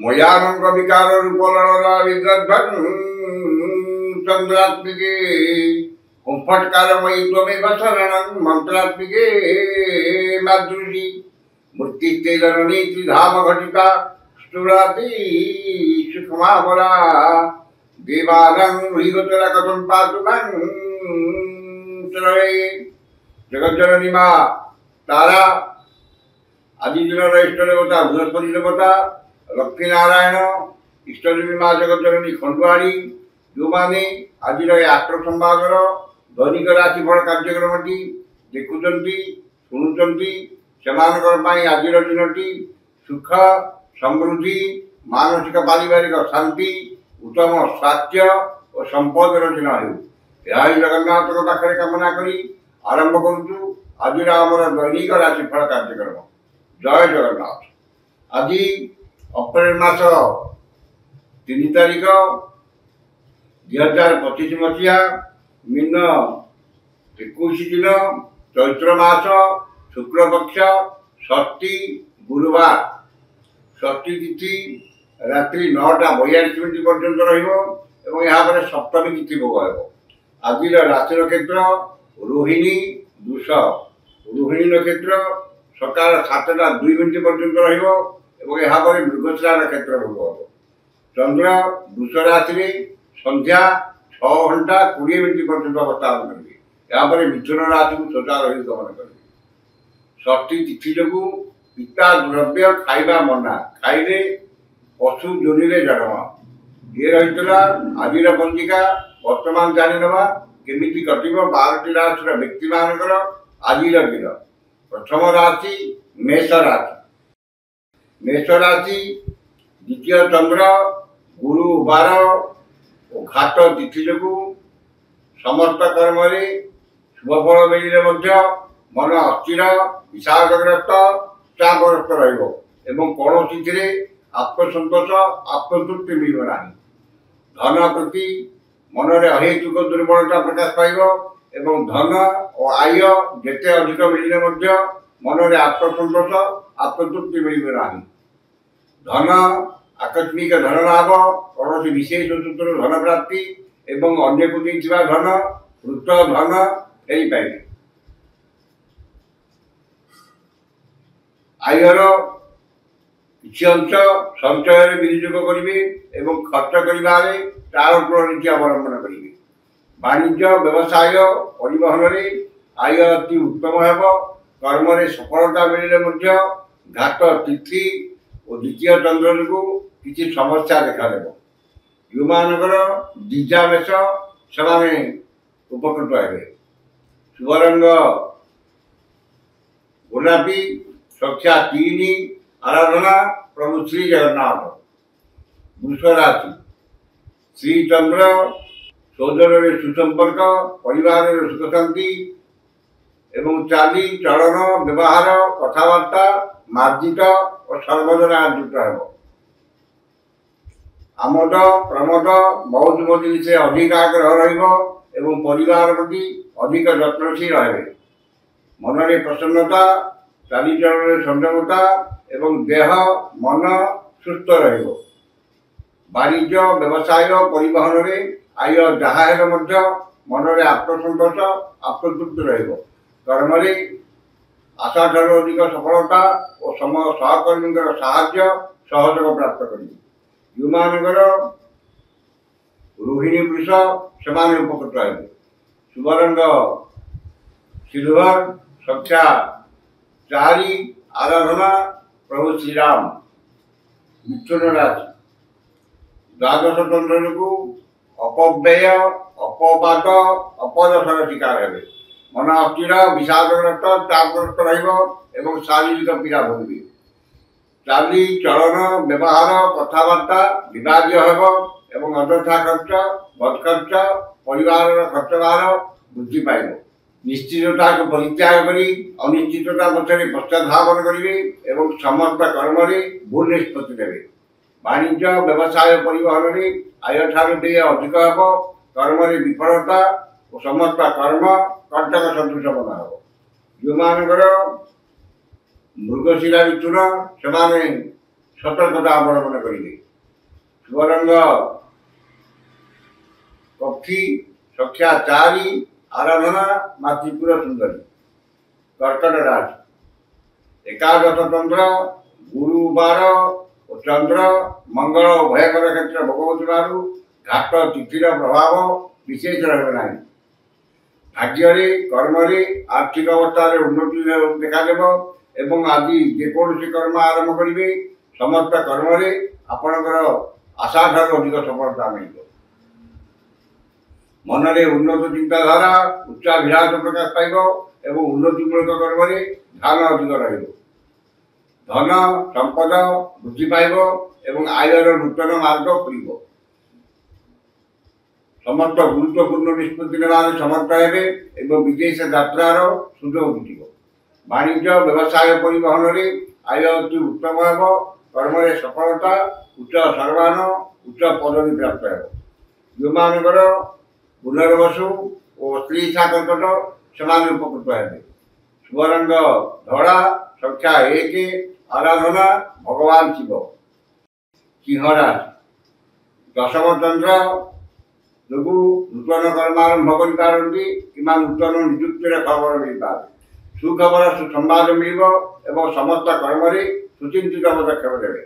मयानंग विकार रूपलड़ा विद्वद्भं चंद्रात्मिके कुंफटकारमयी त्वमेव शरणं मंत्रात्मिके मादृशी मूर्तिस्ते जननी त्रिधाम घटिता स्तुराति सुखमावरा देवानां हृगोचरा कथं पातु मां जगज्जननी माँ तारा आदि दिनर इष्ट देवता बृहस्पति देवता लक्ष्मी नारायण इष्टदेवी माँ जगज्जननी खंडुआड़ी जो मैंने आज आठ संवादर दैनिक राशिफल कार्यक्रम देखुं शुणुंट से आज दिन सुख समृद्धि मानसिक पारिवारिक शांति उत्तम स्वास्थ्य और संपदर दिन हो जगन्नाथ पाखे कामना करी आरंभ करुचु आज दैनिक राशिफल कार्यक्रम। जय जगन्नाथ। आज अप्रैल मास 3 तारिख 2025 मसीहा मीन 21 दिन चैत्र मास शुक्लपक्ष षष्ठी गुरुवार षष्ठी तिथि रात्रि 9:42 पर्यंत रहा सप्तमी तिथि भोग हो। आज राशि नक्षत्र रोहिणी वृष रोहिणी नक्षत्र सकाल 7:02 पर्यंत रहा मृगशिरा नक्षत्र भोग हो। चंद्र वृष राशि संध्या 6:20 पर्यंत अवस्थान करेंगे। यहाँ मिथुन राशि को सोचा रही गमन करेंगे। षष्ठी तिथि जो पिता द्रव्य खाइबा मना खाइले पशु जोनि जन्म ये रही आज पंजिका वर्तमान जानी ना केमी कट 12टी राशि व्यक्ति मानकर आज दिन प्रथम राशि मेष राशि द्वितीय चंद्र गुरु बार और घाट तिथि जो समस्त कर्म शुभफल मिले मन अस्थिर विषादग्रस्त चापग्रस्त कौन आत्मसंतोष आत्मतृप्ति मिलना धन प्रति मन में अहेतुक दुर्बलता प्रकाश पाइब धन और आय जिते अधिक मिले मन में आत्मसंतोष आत्मतृप्ति मिलना धन आकस्मिक धन लाभ कौन विशेष सूत्र धन प्राप्ति एवं अन्य को धन वृत धन यही पाइबे। आयर किसी अंश संचय विनियोग करेंगे और खर्च करें टालटोल नीति अवलंबन करेंगे। वाणिज्य व्यवसाय परिवहन में आय अति उत्तम हो। कर्म सफलता मिले घाट तिथि और द्वितीय चंद्र जो किसी समस्या देखा जो मानकर दीजा मेष से उपकृत हे। शुभ रंग गोलापी संख्या 3 आराधना प्रभु श्री जगन्नाथ। वृष राशि श्री चंद्र सोदर सुसंपर्क परिवार सुख शांति एवं चाली चलन व्यवहार कथबार्ता मार्जित और सर्वजना अर्जित हो। आमोद प्रमोद मौज मजली से अधिक आग्रह परिवार प्रति अधिक जत्नशील रहे। मन में प्रसन्नता चालीचलन संयमता एवं देह मन सुस्थ रहिबो। वाणिज्य व्यवसाय परिवहन में आय जहाँ मन में आत्मसंतोष आत्मतृप्ति रहिबो। कर्म आशा ठार अधिक सफलता और सहकर्मी साहाय्य सहयोग प्राप्त करेंगे। जो मानकर रोहिणी वृष से उपकृत हे। शुभ रंग सिल्वर संख्या 4 आराधना प्रभु श्रीराम। मिथुन राशि द्वादश चंद्र जो अपव्यय अपवाद अपदशर शिकार हे। मन अस्थिर विषादग्रस्त चापग्रस्त एवं शारीरिक पीड़ा भोगे। चाली चलन व्यवहार कथबार्ता विवाद्य एवं अଯଥା खर्च बदखर्च परिवार खर्च भार वृद्धि पाइब। निश्चितता को परित्याग करी अनिश्चितता पक्षे पश्चाधावन करेंगे और समस्त कर्म भूल निष्पत्ति देवे। वाणिज्य व्यवसाय परिवहन में आय ठार अधिक हो। कर्म विफलता और समस्त कर्म कंटक सदृश बना हो। जो मानकर मृगशिरा मिथुन से ସତର୍କତା ଅବଲମ୍ବନ କରିବେ। ଶୁଭ ରଙ୍ଗ କଫି, ସଂଖ୍ୟା 4, ଆରାଧନା ମା ତ୍ରିପୁର ସୁନ୍ଦରୀ। କର୍କଟ ରାଶି, ଏକାଦଶ ଚନ୍ଦ୍ର, ଗୁରୁବାର ଓ ଚନ୍ଦ୍ର ମଙ୍ଗଳ ଉଭୟଙ୍କର କ୍ଷେତ୍ର ଭୋଗ ହେଉଥିବାରୁ ଘାଟ ତିଥିର ପ୍ରଭାବ ବିଶେଷ ରହିବ ନାହିଁ। ଭାଗ୍ୟରେ, କର୍ମରେ, ଆର୍ଥିକ ଅବସ୍ଥାରେ ଉନ୍ନତି ଦେଖାଦେବ ଏବଂ ଆଜି ଯେକୌଣସି କର୍ମ ଆରମ୍ଭ କରିବେ ସମସ୍ତ କର୍ମରେ ଆପଣଙ୍କର ଆଶାଠାରୁ ଅଧିକ ସଫଳତା ମିଳିବ। ମନରେ ଉନ୍ନତ ଚିନ୍ତାଧାରା, ଉଚ୍ଚାଭିଳାଷ ପ୍ରକାଶ ପାଇବ ଏବଂ ଉନ୍ନତିମୂଳକ କର୍ମରେ ଧ୍ୟାନ ଅଧିକ ରହିବ। ଧନ ସମ୍ପଦ ବୃଦ୍ଧି ପାଇବ ଏବଂ ଆୟର ନୂତନ ମାର୍ଗ ଖୋଲିବ। ସମସ୍ତ ଗୁରୁତ୍ୱପୂର୍ଣ୍ଣ ନିଷ୍ପତ୍ତି ନେବାରେ ସମର୍ଥ ହେବେ ଏବଂ ବିଦେଶ ଯାତ୍ରାର ସୁଯୋଗ ମିଳିବ। ବାଣିଜ୍ୟ, ବ୍ୟବସାୟ, ପରିବହନରେ ଆୟ ଅତି ଉତ୍ତମ ହେବ। କର୍ମରେ ସଫଳତା, ଉଚ୍ଚ ସମ୍ମାନ, ଉଚ୍ଚ ପଦବୀ ପ୍ରାପ୍ତ ହେବ। ଯେଉଁମାନଙ୍କର ପୁନର୍ବସୁ ଓ ସ୍ତ୍ରୀ କର୍କଟ ସେମାନେ ଉପକୃତ ହେବେ। ଶୁଭ ରଙ୍ଗ ଧଳା, ସଂଖ୍ୟା 1, ଆରାଧନା ଭଗବାନ ଶିବ। ସିଂହ ରାଶି, ଦଶମ ଚନ୍ଦ୍ର ଯୋଗୁଁ ନୂତନ କର୍ମ ଆରମ୍ଭ କରିପାରନ୍ତି କିମ୍ବା ନୂତନ ନିଯୁକ୍ତିର ଖବର ମିଳିପାରେ। ସୁଖବର, ସୁସମ୍ବାଦ ମିଳିବ ଏବଂ ସମସ୍ତ କର୍ମରେ ସୁଚିନ୍ତିତ ପଦକ୍ଷେପ ଦେବେ।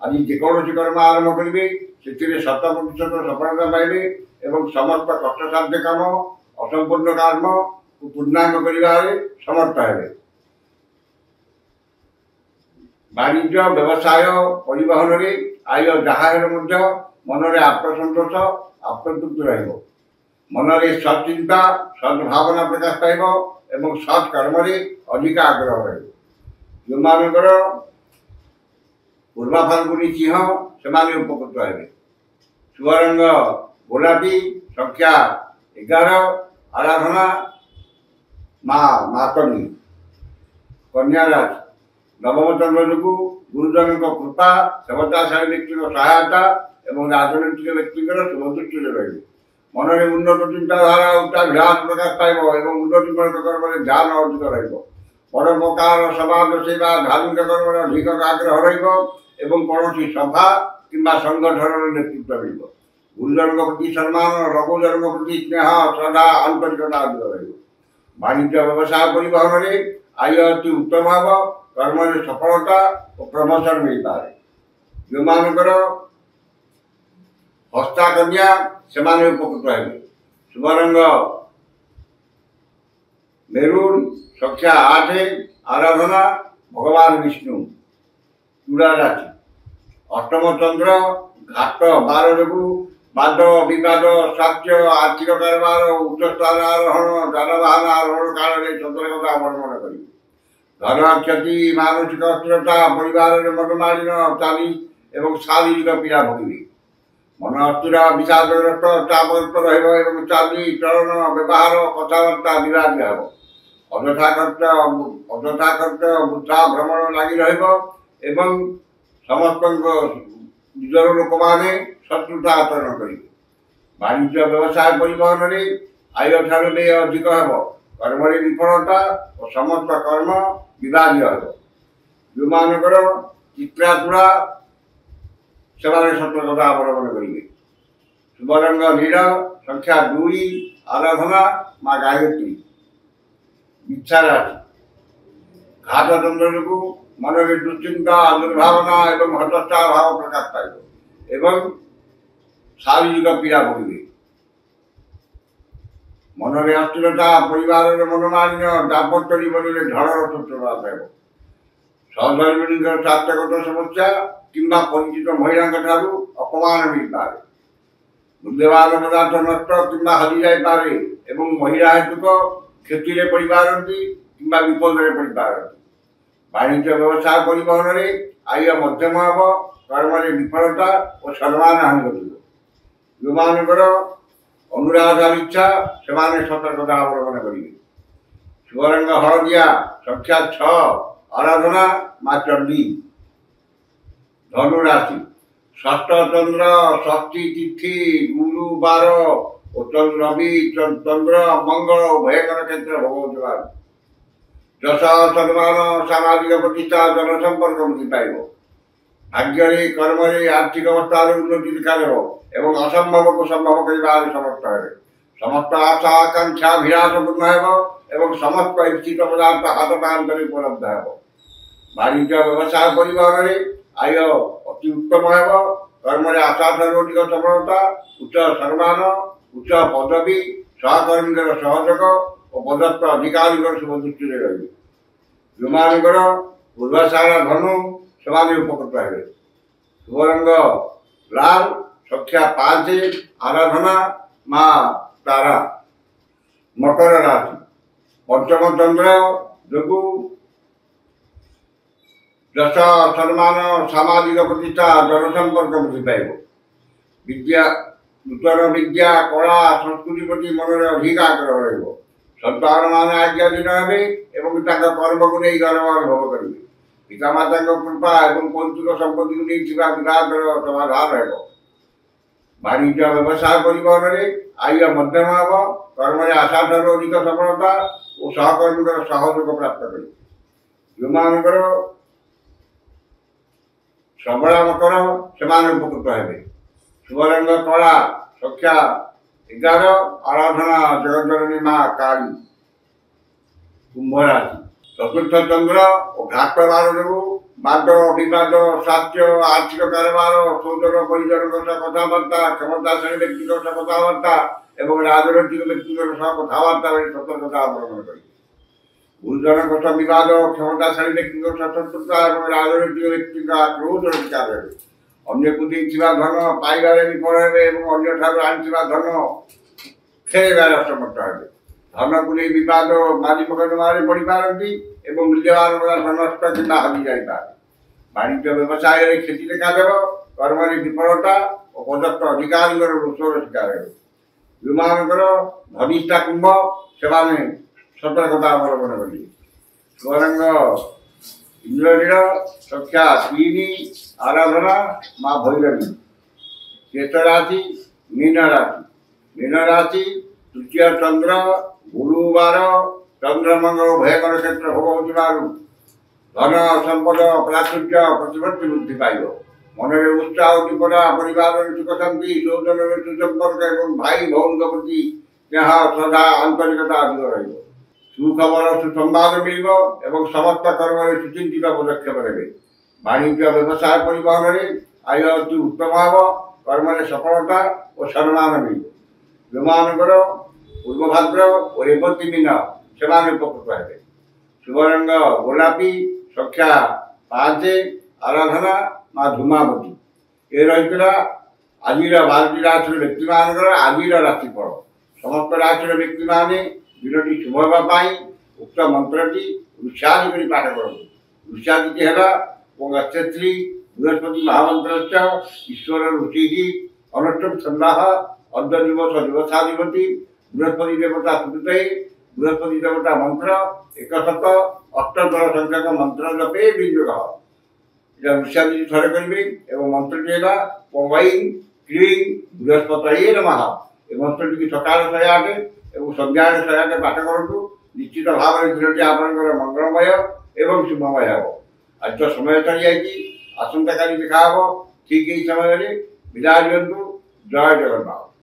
ଆଜି ଯେକୌଣସି କର୍ମ ଆରମ୍ଭ କରିବେ ସେଥିରେ 100% ସଫଳତା ପାଇବେ ଏବଂ ସମସ୍ତ କଷ୍ଟସାଧ୍ୟ କାମ, ଅସମ୍ପୂର୍ଣ୍ଣ କର୍ମକୁ ପୂର୍ଣ୍ଣାଙ୍ଗ କରିବାରେ ସମର୍ଥ ହେବେ। ବାଣିଜ୍ୟ, ବ୍ୟବସାୟ, ପରିବହନରେ ଆୟ ଯାହା ହେଲେ ମଧ୍ୟ ମନରେ ଆତ୍ମସନ୍ତୋଷ, ଆତ୍ମତୃପ୍ତି ରହିବ। ମନରେ ସତ୍ଚିନ୍ତା, ସଦ୍ଭାବନା ପ୍ରକାଶ ପାଇବ ଏବଂ ସତ୍ କର୍ମରେ ଅଧିକ ଆଗ୍ରହ ରହିବ। ଯେଉଁମାନଙ୍କର ପୂର୍ବ ଫାଲ୍ଗୁନୀ ସିଂହ ସେମାନେ ଉପକୃତ ହେବେ। ଶୁଭ ରଙ୍ଗ ଗୋଲାପୀ, ସଂଖ୍ୟା 11, ଆରାଧନା ମା ମାତଙ୍ଗୀ। କନ୍ୟା ରାଶି, ନବମ ଚନ୍ଦ୍ର ଯୋଗୁଁ ଗୁରୁଜନଙ୍କ କୃପା, କ୍ଷମତାଶାଳୀ ବ୍ୟକ୍ତିଙ୍କ ସହାୟତା ଏବଂ ରାଜନୈତିକ ବ୍ୟକ୍ତିଙ୍କର ଶୁଭଦୃଷ୍ଟିରେ ରହିବେ। ମନରେ ଉନ୍ନତ ଚିନ୍ତାଧାରା, ଉଚ୍ଚାଭିଳାଷ ପ୍ରକାଶ ପାଇବ ଏବଂ ଉନ୍ନତିମୂଳକ କର୍ମରେ ଧ୍ୟାନ ଅଧିକ ରହିବ। ପରୋପକାର, ସମାଜ ସେବା, ଧାର୍ମିକ କର୍ମରେ ଅଧିକ ଆଗ୍ରହ ରହିବ ଏବଂ କୌଣସି ସଭା କିମ୍ବା ସଂଗଠନର ନେତୃତ୍ୱ ମିଳିବ। ଗୁରୁଜନଙ୍କ ପ୍ରତି ସମ୍ମାନ, ଲଘୁଜନଙ୍କ ପ୍ରତି ସ୍ନେହ, ଶ୍ରଦ୍ଧା, ଆନ୍ତରିକତା ଅଧିକ ରହିବ। ବାଣିଜ୍ୟ, ବ୍ୟବସାୟ, ପରିବହନରେ ଆୟ ଅତି ଉତ୍ତମ ହେବ। କର୍ମରେ ସଫଳତା ଓ ପ୍ରମୋଶନ ମିଳିପାରେ। ଯେଉଁମାନଙ୍କର ହସ୍ତା କନ୍ୟା ସେମାନେ ଉପକୃତ ହେବେ। ଶୁଭ ରଙ୍ଗ ମେରୁନ୍, ସଂଖ୍ୟା 8, ଆରାଧନା ଭଗବାନ ବିଷ୍ଣୁ। ତୁଳା ରାଶି, ଅଷ୍ଟମ ଚନ୍ଦ୍ର ଘାଟ 12 ଯୋଗୁଁ ବାଦ ବିବାଦ, ସ୍ୱାସ୍ଥ୍ୟ, ଆର୍ଥିକ କାରବାର, ଉଚ୍ଚସ୍ଥାନ ଆରୋହଣ, ଯାନବାହନ ଆରୋହଣ କାଳରେ ସତର୍କତା ଅବଲମ୍ବନ କରିବେ। ଧନ କ୍ଷତି, ମାନସିକ ଅସ୍ଥିରତା, ପରିବାରରେ ମନମାଳିନ, ଚାଲି ଏବଂ ଶାରୀରିକ ପୀଡ଼ା ଭୋଗିବେ। ମନ ଅସ୍ଥିର, ବିଷାଦଗ୍ରସ୍ତ, ଚାପଗ୍ରସ୍ତ ରହିବ ଏବଂ ଚାଲି ଚଳନ, ବ୍ୟବହାର, କଥାବାର୍ତ୍ତା ବିବାଦୀୟ ହେବ। ଅଯଥା ଖର୍ଚ୍ଚ, ବୃଥା ଭ୍ରମଣ ଲାଗି ରହିବ ଏବଂ ସମସ୍ତଙ୍କ ନିଜର ଲୋକମାନେ ଶତ୍ରୁତା ଆଚରଣ କରିବେ। ବାଣିଜ୍ୟ, ବ୍ୟବସାୟ, ପରିବହନରେ ଆୟ ଠାରୁ ବ୍ୟୟ ଅଧିକ ହେବ। କର୍ମରେ ବିଫଳତା ଓ ସମସ୍ତ କର୍ମ ବିବାଦୀୟ ହେବ। ଯେଉଁମାନଙ୍କର ଚିତ୍ରା ତୁଳା ସେମାନେ ସତର୍କତା ଅବଲମ୍ବନ କରିବେ। ଶୁଭ ରଙ୍ଗ ନୀଳ, ସଂଖ୍ୟା 2, ଆରାଧନା ମା ଗାୟତ୍ରୀ। ମିଥ୍ୟା ରାଶି, ଘାତ ଚନ୍ଦ୍ର ଯୋଗୁଁ ମନରେ ଦୁଶ୍ଚିନ୍ତା, ଦୁର୍ଭାବନା ଏବଂ ହତୋତ୍ସାହ ଭାବ ପ୍ରକାଶ ପାଇବ ଏବଂ ଶାରୀରିକ ପୀଡ଼ା ଭୋଗିବେ। ମନରେ ଅସ୍ଥିରତା, ପରିବାରରେ ମନମାଳିନ୍ୟ, ଦାମ୍ପତ୍ୟ ଜୀବନରେ ଝଡ଼ର ସୂତ୍ରପାତ ହେବ। ସହଧର୍ମିଣୀଙ୍କର ସ୍ୱାସ୍ଥ୍ୟଗତ ସମସ୍ୟା କିମ୍ବା ପରିଚିତ ମହିଳାଙ୍କ ଠାରୁ ଅପମାନ ମିଳିପାରେ। ମୂଲ୍ୟବାନ ପଦାର୍ଥ ନଷ୍ଟ କିମ୍ବା ହଜିଯାଇପାରେ ଏବଂ ମହିଳା ହେତୁକ କ୍ଷତିରେ ପଡ଼ିପାରନ୍ତି କିମ୍ବା ବିପଦରେ ପଡ଼ିପାରନ୍ତି। ବାଣିଜ୍ୟ, ବ୍ୟବସାୟ, ପରିବହନରେ ଆୟ ମଧ୍ୟମ ହେବ। କର୍ମରେ ବିଫଳତା ଓ ସମ୍ମାନ ହାନି ଘଟିବ। ଯେଉଁମାନଙ୍କର ଅନୁରାଗ ଇଚ୍ଛା ସେମାନେ ସତର୍କତା ଅବଲମ୍ବନ କରିବେ। ଶୁଭ ରଙ୍ଗ ହଳଦିଆ, ସଂଖ୍ୟା 6, ଆରାଧନା ମା ଚଣ୍ଡୀ। ଧନୁ ରାଶି, ଷଷ୍ଠ ଚନ୍ଦ୍ର, ଷଷ୍ଠୀ ତିଥି, ଗୁରୁବାର ଓ ରବି, ଚନ୍ଦ୍ର ମଙ୍ଗଳ ଉଭୟଙ୍କର କ୍ଷେତ୍ର ଭୋଗ ହେଉଥିବାରୁ ଯଶ, ସମ୍ମାନ, ସାମାଜିକ ପ୍ରତିଷ୍ଠା, ଜନସମ୍ପର୍କ ବୃଦ୍ଧି ପାଇବ। ଭାଗ୍ୟରେ କର୍ମରେ ଆର୍ଥିକ ଅବସ୍ଥାରେ ଉନ୍ନତି ଦେଖାଦେବ ଏବଂ ଅସମ୍ଭବକୁ ସମ୍ଭବ କରିବାରେ ସମର୍ଥ ହେବେ। ସମସ୍ତ ଆଶା ଆକାଂକ୍ଷା ବିଳାସ ପୂର୍ଣ୍ଣ ହେବ ଏବଂ ସମସ୍ତ ଇଚ୍ଛିତ ପଦାର୍ଥ ହାତ ପାହାନ୍ତରେ ଉପଲବ୍ଧ ହେବ। ବାଣିଜ୍ୟ ବ୍ୟବସାୟ ପରିବହନରେ ଆୟ ଅତି ଉତ୍ତମ ହେବ। କର୍ମରେ ଆଶାଠାରୁ ଅଧିକ ସଫଳତା, ଉଚ୍ଚ ସମ୍ମାନ, ଉଚ୍ଚ ପଦବୀ, ସହକର୍ମୀଙ୍କର ସହଯୋଗ ଓ ପଦସ୍ଥ ଅଧିକାରୀଙ୍କର ଶୁଭ ଦୃଷ୍ଟିରେ ରହିବେ। ଯେଉଁମାନଙ୍କର ପୂର୍ବାଶାଳା ଧନୁ ସେମାନେ ଉପକୃତ ହେବେ। ଶୁଭ ରଙ୍ଗ ଲାଲ, ସଂଖ୍ୟା 5, ଆରାଧନା ମା ତାରା। ମକର ରାଶି, ପଞ୍ଚମ ଚନ୍ଦ୍ର ଯୋଗୁଁ ଯଶ, ସମ୍ମାନ, ସାମାଜିକ ପ୍ରତିଷ୍ଠା, ଜନସମ୍ପର୍କ ବୃଦ୍ଧି ପାଇବ। ନୂତନ ବିଦ୍ୟା, କଳା, ସଂସ୍କୃତି ପ୍ରତି ମନରେ ଅଧିକ ଆଗ୍ରହ ରହିବ। ସନ୍ତାନମାନେ ଆଜ୍ଞାଧୀନ ହେବେ ଏବଂ ତାଙ୍କ କର୍ମକୁ ନେଇ ଗର୍ବ ଅନୁଭବ କରିବେ। ପିତାମାତାଙ୍କ କୃପା ଏବଂ ପୈତୃକ ସମ୍ପତ୍ତିକୁ ନେଇ ଥିବା ବିବାଦର ସମାଧାନ ହେବ। ବାଣିଜ୍ୟ ବ୍ୟବସାୟ ପରିବହନରେ ଆୟ ମଧ୍ୟମ ହେବ। କର୍ମରେ ଆଶାଠାରୁ ଅଧିକ ସଫଳତା ଓ ସହକର୍ମୀଙ୍କର ସହଯୋଗ ପ୍ରାପ୍ତ କରିବେ। ଯେଉଁମାନଙ୍କର ସବଳ ମକର ସେମାନେ ଉପକୃତ ହେବେ। ଶୁଭ ରଙ୍ଗ କଳା, ସଂଖ୍ୟା 11, ଆରାଧନା ଜଗତଜନନୀ ମା କାଳୀ। କୁମ୍ଭ ରାଶି, ଚତୁର୍ଥ ଚନ୍ଦ୍ର ଓ ଘାତ ବାର ଯୋଗୁଁ ବାଦ ବିବାଦ, ସ୍ୱାସ୍ଥ୍ୟ, ଆର୍ଥିକ କାରବାର, ସୌଜନ ପରିଜନଙ୍କ ସହ କଥାବାର୍ତ୍ତା, କ୍ଷମତାଶାଳୀ ବ୍ୟକ୍ତିଙ୍କ ସହ କଥାବାର୍ତ୍ତା ଏବଂ ରାଜନୈତିକ ବ୍ୟକ୍ତିଙ୍କ ସହ କଥାବାର୍ତ୍ତା ବେଳେ ସତର୍କତା ଅବଲମ୍ବନ କରିବେ। ଗୁରୁଜନଙ୍କ ସହ ବିବାଦ, କ୍ଷମତାଶାଳୀ ବ୍ୟକ୍ତିଙ୍କ ସହ ଶତ୍ରୁତା ଏବଂ ରାଜନୈତିକ ବ୍ୟକ୍ତିଙ୍କ କ୍ରୋଧର ଶିକାର ହେବେ। ଅନ୍ୟକୁ ଦେଇଥିବା ଧନ ପାଇବାରେ ବିଫଳ ହେବେ ଏବଂ ଅନ୍ୟଠାରୁ ଆଣିଥିବା ଧନ ଫେରାଇବାରେ ଅସମର୍ଥ ହେବେ। ଧନକୁ ନେଇ ବିବାଦ, ମାରି ମକଦ୍ଦମାରେ ପଡ଼ିପାରନ୍ତି ଏବଂ ମୂଲ୍ୟବାନ ପଦାର୍ଥ ନଷ୍ଟ କିମ୍ବା ହଜି ଯାଇପାରେ। ବାଣିଜ୍ୟ ବ୍ୟବସାୟରେ କ୍ଷତି ଦେଖାଦେବ। କର୍ମରେ ବିଫଳତା ଓ ପଦସ୍ଥ ଅଧିକାରୀଙ୍କର ରୋଷର ଶିକାର ହେବେ। ଯେଉଁମାନଙ୍କର ଧନିଷ୍ଠା କୁମ୍ଭ ସେମାନେ ସତର୍କତା ଅବଲମ୍ବନ କରିବେ। ଶୁଭ ରଙ୍ଗ ଇନ୍ଦ୍ରନୀଳ, ସଂଖ୍ୟା 3, ଆରାଧନା ମା ଭୈରବୀ। ଶେଷ ରାଶି ମୀନ ରାଶି। ମୀନ ରାଶି, ତୃତୀୟ ଚନ୍ଦ୍ର ଗୁରୁବାର, ଚନ୍ଦ୍ରମଙ୍ଗଳ ଉଭୟଙ୍କର କ୍ଷେତ୍ର ଭୋଗ ହେଉଥିବାରୁ ଧନ ସମ୍ପଦ, ପ୍ରାଚୁର୍ଯ୍ୟ, ପ୍ରତିପତ୍ତି ବୃଦ୍ଧି ପାଇବ। ମନରେ ଉତ୍ସାହ ଉଦ୍ଦୀପନା, ପରିବାରରେ ସୁଖ ଶାନ୍ତି, ସୌଜନ୍ୟରେ ସୁସମ୍ପର୍କ ଏବଂ ଭାଇ ଭଉଣୀଙ୍କ ପ୍ରତି ସ୍ନେହ, ଶ୍ରଦ୍ଧା, ଆନ୍ତରିକତା ଅଧିକ ରହିବ। ସୁଖବର, ସୁସମ୍ବାଦ ମିଳିବ ଏବଂ ସମସ୍ତ କର୍ମରେ ସୁଚିନ୍ତିତ ପଦକ୍ଷେପ ନେବେ। ବାଣିଜ୍ୟ ବ୍ୟବସାୟ ପରିବହନରେ ଆୟ ଅତି ଉତ୍ତମ ହେବ। କର୍ମରେ ସଫଳତା ଓ ସମ୍ମାନ ମିଳିବ। ଯେଉଁମାନଙ୍କର ପୂର୍ବଭାଦ୍ର ଓ ରେବତୀ ମୀନ ସେମାନେ ଉପକୃତ ହେବେ। ଶୁଭ ରଙ୍ଗ ଗୋଲାପୀ, ସଂଖ୍ୟା 5, ଆରାଧନା ମା ଧୂମାବତୀ। ଏ ରହିଥିଲା ଆଜିର 12ଟି ରାଶିର ବ୍ୟକ୍ତିମାନଙ୍କର ଆଜିର ରାଶିଫଳ। ସମସ୍ତ ରାଶିର ବ୍ୟକ୍ତିମାନେ ଦିନଟି ଶୁଭ ହେବା ପାଇଁ ଉକ୍ତ ମନ୍ତ୍ରଟି ଋଷାଦି କରି ପାଠ କରନ୍ତୁ। ଋଷାଦିଟି ହେଲା ଗଚ୍ଛତ୍ରୀ ବୃହସ୍ପତି ମହାମନ୍ତ୍ରଶ୍ଚ ଈଶ୍ୱର ଋଷିଃ ଅନୁଷ୍ଠୁପ୍ ଛନ୍ଦାଃ ଅର୍ଦ୍ଧଦିବସ ଦିବସାଧିପତି ବୃହସ୍ପତି ଦେବତା ସ୍ମୃତେ। ବୃହସ୍ପତି ଦେବତା ମନ୍ତ୍ର 108 ସଂଖ୍ୟକ ମନ୍ତ୍ର ଜପେ ବିନିଯୋଗ। এটা ঋষাদি ଥରେ କରିବେ ଏବଂ ମନ୍ତ୍ରଟି ହେଲା ପବୈ କ୍ଳିଂ ବୃହସ୍ପତୟେ ନମଃ। ଏ ମନ୍ତ୍ରଟିକୁ ସକାଳ 108 ଏବଂ ସନ୍ଧ୍ୟାରେ 108 ପାଠ କରନ୍ତୁ। ନିଶ୍ଚିତ ଭାବରେ ଦିନଟି ଆପଣଙ୍କର ମଙ୍ଗଳମୟ ଏବଂ ଶୁଭମୟ ହେବ। ଆଜି ତ ସମୟ ସରିଯାଇଛି, ଆସନ୍ତାକାଲି ଦେଖା ହେବ ଠିକ୍ ଏହି ସମୟରେ। ବିଦାୟ ଦିଅନ୍ତୁ। ଜୟ ଜଗନ୍ନାଥ।